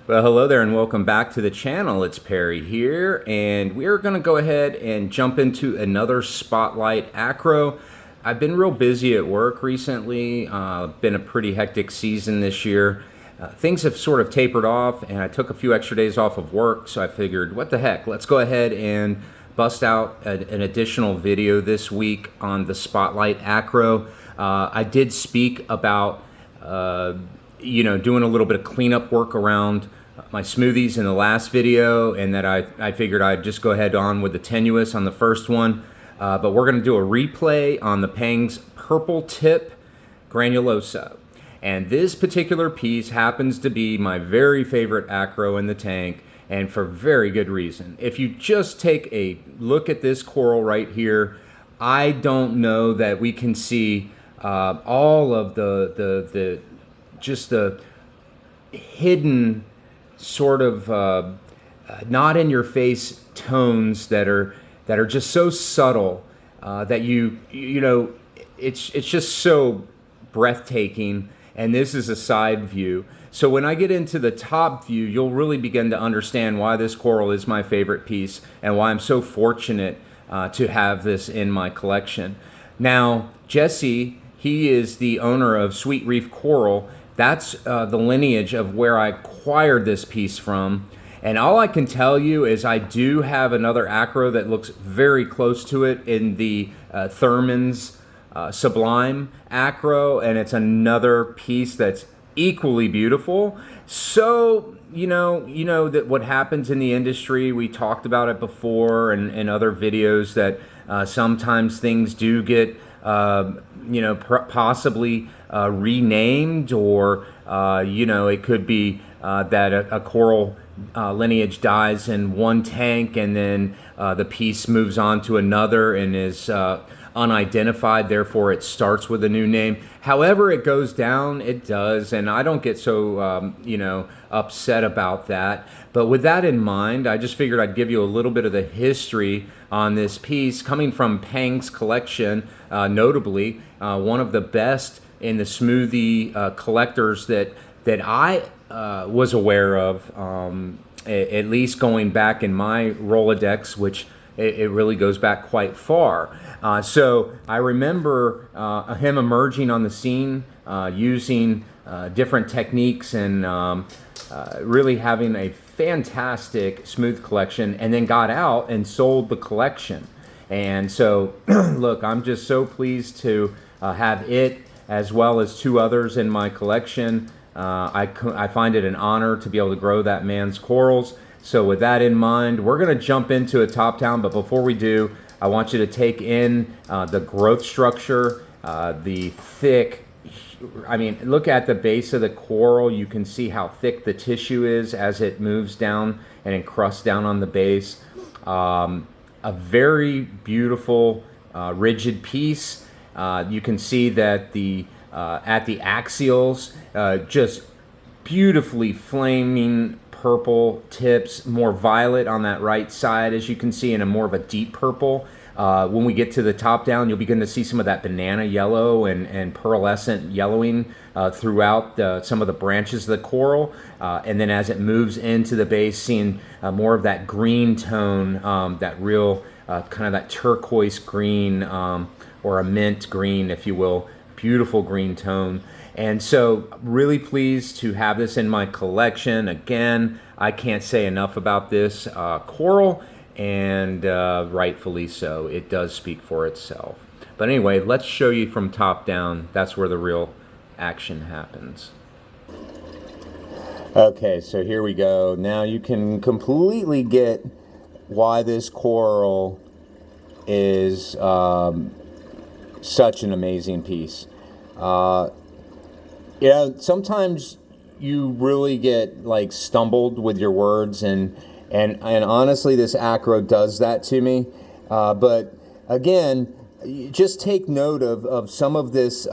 Well, hello there and welcome back to the channel. It's Perry here, and we're going to go ahead and jump into another Spotlight Acro. I've been real busy at work recently. Been a pretty hectic season this year. Things have sort of tapered off, and I took a few extra days off of work, so I figured, what the heck, let's go ahead and bust out an additional video this week on the Spotlight Acro. I did speak about doing a little bit of cleanup work around my smoothies in the last video, and that I figured I'd just go ahead on with the tenuous on the first one. But we're going to do a replay on the Pengs Purple Tip Granulosa. And this particular piece happens to be my very favorite acro in the tank, and for very good reason. If you just take a look at this coral right here, I don't know that we can see all of the hidden sort of not in your face tones that are just so subtle that it's just so breathtaking. And this is a side view, so when I get into the top view, you'll really begin to understand why this coral is my favorite piece and why I'm so fortunate to have this in my collection. Now, Jesse, he is the owner of Sweet Reef Coral. That's the lineage of where I acquired this piece from. And all I can tell you is I do have another acro that looks very close to it in the Thurman's Sublime acro, and it's another piece that's equally beautiful. So, you know that what happens in the industry, we talked about it before in other videos, that sometimes things do get possibly renamed, or it could be that a coral lineage dies in one tank, and then the piece moves on to another and is unidentified, therefore it starts with a new name. However it goes down, it does, and I don't get so upset about that. But with that in mind, I just figured I'd give you a little bit of the history on this piece coming from Pengs collection, notably one of the best in the smoothie collectors that I was aware of, at least going back in my Rolodex, which it really goes back quite far. So I remember him emerging on the scene, using different techniques, and really having a fantastic smooth collection, and then got out and sold the collection. And so, look, I'm just so pleased to have it as well as two others in my collection. I find it an honor to be able to grow that man's corals. So with that in mind, we're going to jump into a top down, but before we do, I want you to take in the growth structure, the thick, look at the base of the coral. You can see how thick the tissue is as it moves down and encrusts down on the base. A very beautiful, rigid piece. You can see that at the axials, just beautifully flaming purple tips, more violet on that right side, as you can see, in a more of a deep purple. When we get to the top down, you'll begin to see some of that banana yellow and pearlescent yellowing throughout some of the branches of the coral. And then as it moves into the base, seeing more of that green tone, that real kind of that turquoise green, or a mint green, if you will. Beautiful green tone. And so really pleased to have this in my collection. Again, I can't say enough about this coral, and rightfully so. It does speak for itself. But anyway, let's show you from top down. That's where the real action happens. Okay, so here we go. Now you can completely get why this coral is such an amazing piece. Sometimes you really get like stumbled with your words, and honestly, this acro does that to me. But again, just take note of some of this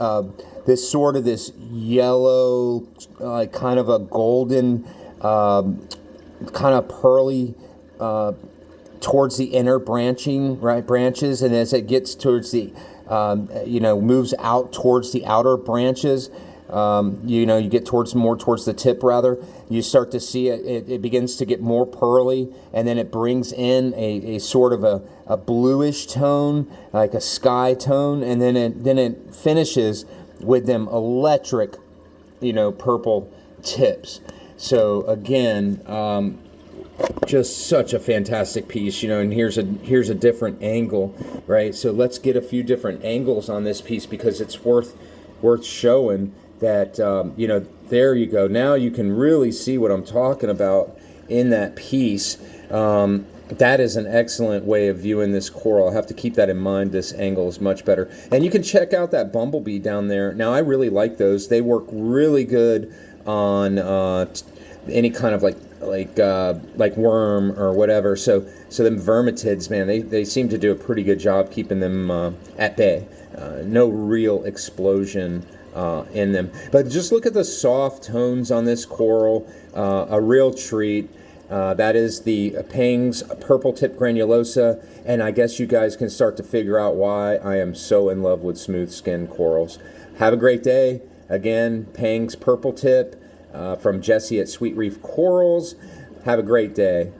this yellow, kind of a golden, kind of pearly, towards the inner branches, and as it gets towards the moves out towards the outer branches, you get more towards the tip rather, you start to see it begins to get more pearly, and then it brings in a sort of a bluish tone, like a sky tone, and then it finishes with them electric, purple tips. So again, just such a fantastic piece, and here's a different angle, right? So let's get a few different angles on this piece because it's worth showing that, there you go. Now you can really see what I'm talking about in that piece. That is an excellent way of viewing this coral. I'll have to keep that in mind. This angle is much better. And you can check out that bumblebee down there. Now, I really like those. They work really good on any kind of like worm or whatever. So them vermitids, man, they seem to do a pretty good job keeping them at bay. No real explosion in them. But just look at the soft tones on this coral. A real treat. That is the Pengs Purple Tip Granulosa, and I guess you guys can start to figure out why I am so in love with smooth skin corals. Have a great day. Again, Pengs Purple Tip from Jesse at Sweet Reef Corals. Have a great day.